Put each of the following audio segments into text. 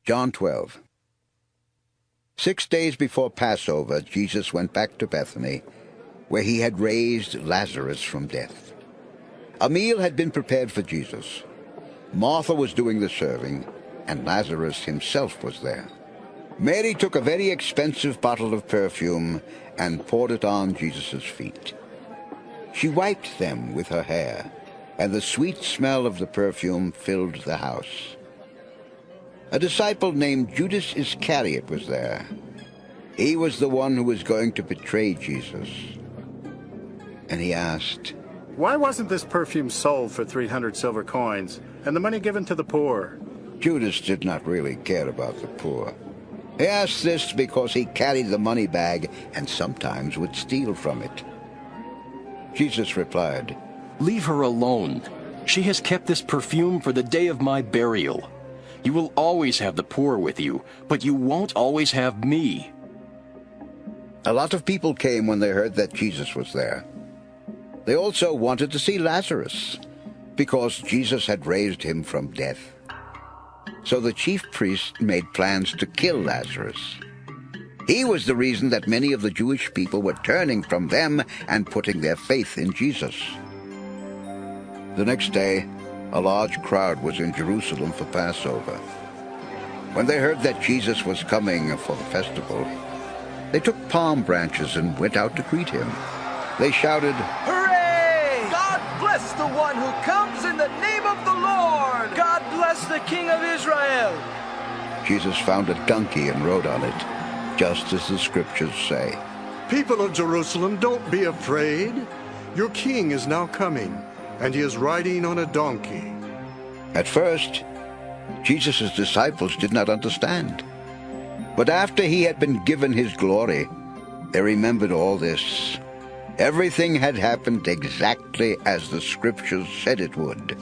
John 12. 6 days before Passover, Jesus went back to Bethany, where he had raised Lazarus from death. A meal had been prepared for Jesus. Martha was doing the serving, and Lazarus himself was there. Mary took a very expensive bottle of perfume and poured it on Jesus' feet. She wiped them with her hair, and the sweet smell of the perfume filled the house. A disciple named Judas Iscariot was there. He was the one who was going to betray Jesus. And he asked, "Why wasn't this perfume sold for 300 silver coins and the money given to the poor?" Judas did not really care about the poor. He asked this because he carried the money bag and sometimes would steal from it. Jesus replied, "Leave her alone. She has kept this perfume for the day of my burial. You will always have the poor with you, but you won't always have me." A lot of people came when they heard that Jesus was there. They also wanted to see Lazarus, because Jesus had raised him from death. So the chief priests made plans to kill Lazarus. He was the reason that many of the Jewish people were turning from them and putting their faith in Jesus. The next day, a large crowd was in Jerusalem for Passover. When they heard that Jesus was coming for the festival, they took palm branches and went out to greet him. They shouted, "Hooray! God bless the one who comes in the name of the Lord! God bless the King of Israel!" Jesus found a donkey and rode on it, just as the scriptures say. "People of Jerusalem, don't be afraid. Your king is now coming, and he is riding on a donkey." At first, Jesus' disciples did not understand. But after he had been given his glory, they remembered all this. Everything had happened exactly as the scriptures said it would.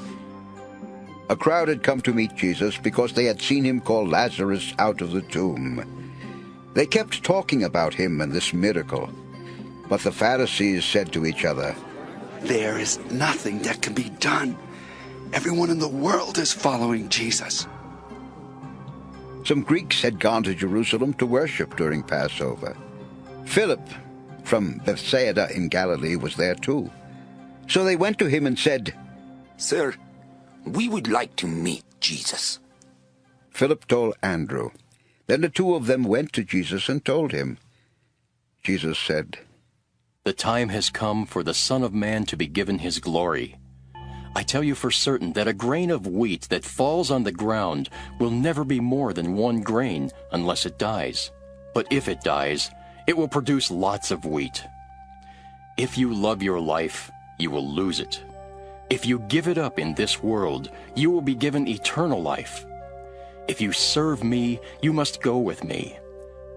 A crowd had come to meet Jesus because they had seen him call Lazarus out of the tomb. They kept talking about him and this miracle. But the Pharisees said to each other, "There is nothing that can be done. Everyone in the world is following Jesus." Some Greeks had gone to Jerusalem to worship during Passover. Philip from Bethsaida in Galilee was there too. So they went to him and said, "Sir, we would like to meet Jesus." Philip told Andrew. Then the two of them went to Jesus and told him. Jesus said, "The time has come for the Son of Man to be given his glory. I tell you for certain that a grain of wheat that falls on the ground will never be more than 1 grain unless it dies. But if it dies, it will produce lots of wheat. If you love your life, you will lose it. If you give it up in this world, you will be given eternal life. If you serve me, you must go with me.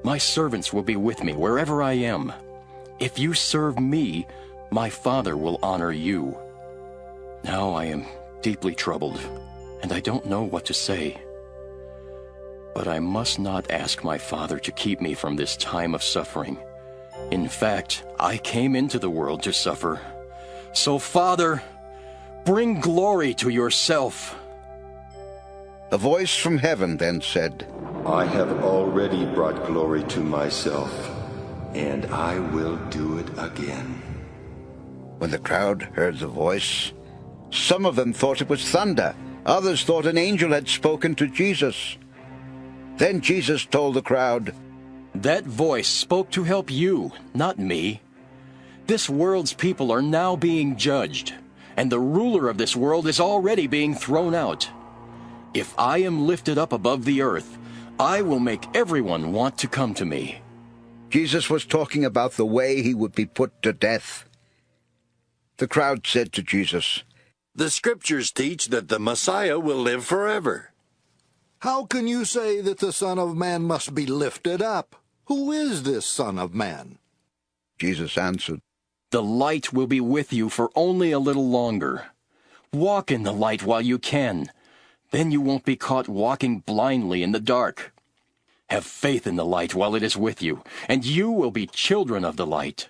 My servants will be with me wherever I am. If you serve me, my Father will honor you." Now I am deeply troubled, and I don't know what to say. But I must not ask my Father to keep me from this time of suffering. In fact, I came into the world to suffer. So, Father, bring glory to yourself." A voice from heaven then said, "I have already brought glory to myself, and I will do it again." When the crowd heard the voice, some of them thought it was thunder. Others thought an angel had spoken to Jesus. Then Jesus told the crowd, "That voice spoke to help you, not me. This world's people are now being judged, and the ruler of this world is already being thrown out. If I am lifted up above the earth, I will make everyone want to come to me." Jesus was talking about the way he would be put to death. The crowd said to Jesus, "The scriptures teach that the Messiah will live forever." "How can you say that the Son of Man must be lifted up? Who is this Son of Man?" Jesus answered, "The light will be with you for only a little longer. Walk in the light while you can. Then you won't be caught walking blindly in the dark. Have faith in the light while it is with you, and you will be children of the light."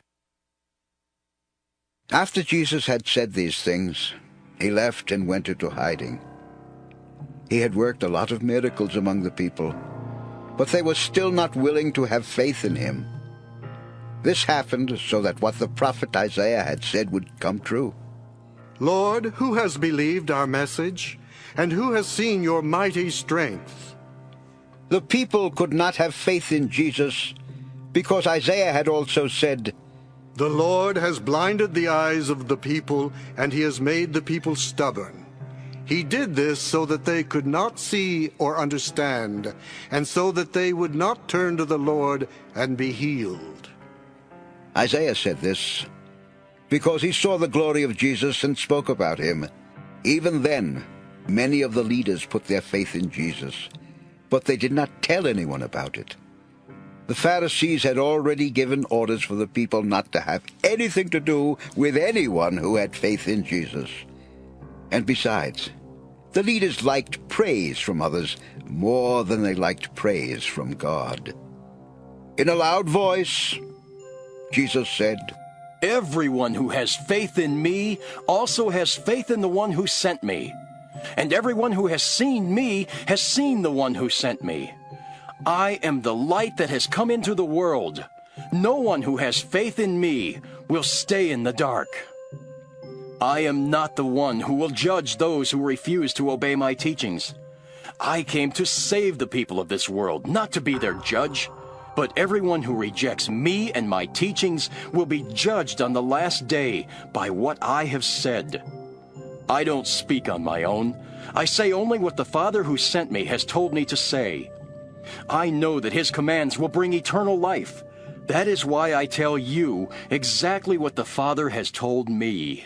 After Jesus had said these things, he left and went into hiding. He had worked a lot of miracles among the people, but they were still not willing to have faith in him. This happened so that what the prophet Isaiah had said would come true. Lord, who has believed our message, and who has seen your mighty strength? The people could not have faith in Jesus because Isaiah had also said, The Lord has blinded the eyes of the people, and he has made the people stubborn. He did this so that they could not see or understand, and so that they would not turn to the Lord and be healed. Isaiah said this because he saw the glory of Jesus and spoke about him. Even then, many of the leaders put their faith in Jesus, but they did not tell anyone about it. The Pharisees had already given orders for the people not to have anything to do with anyone who had faith in Jesus. And besides, the leaders liked praise from others more than they liked praise from God. In a loud voice, Jesus said, Everyone who has faith in me also has faith in the one who sent me. And everyone who has seen me has seen the one who sent me. I am the light that has come into the world. No one who has faith in me will stay in the dark. I am not the one who will judge those who refuse to obey my teachings. I came to save the people of this world, not to be their judge. But everyone who rejects me and my teachings will be judged on the last day by what I have said. I don't speak on my own. I say only what the Father who sent me has told me to say. I know that his commands will bring eternal life. That is why I tell you exactly what the Father has told me.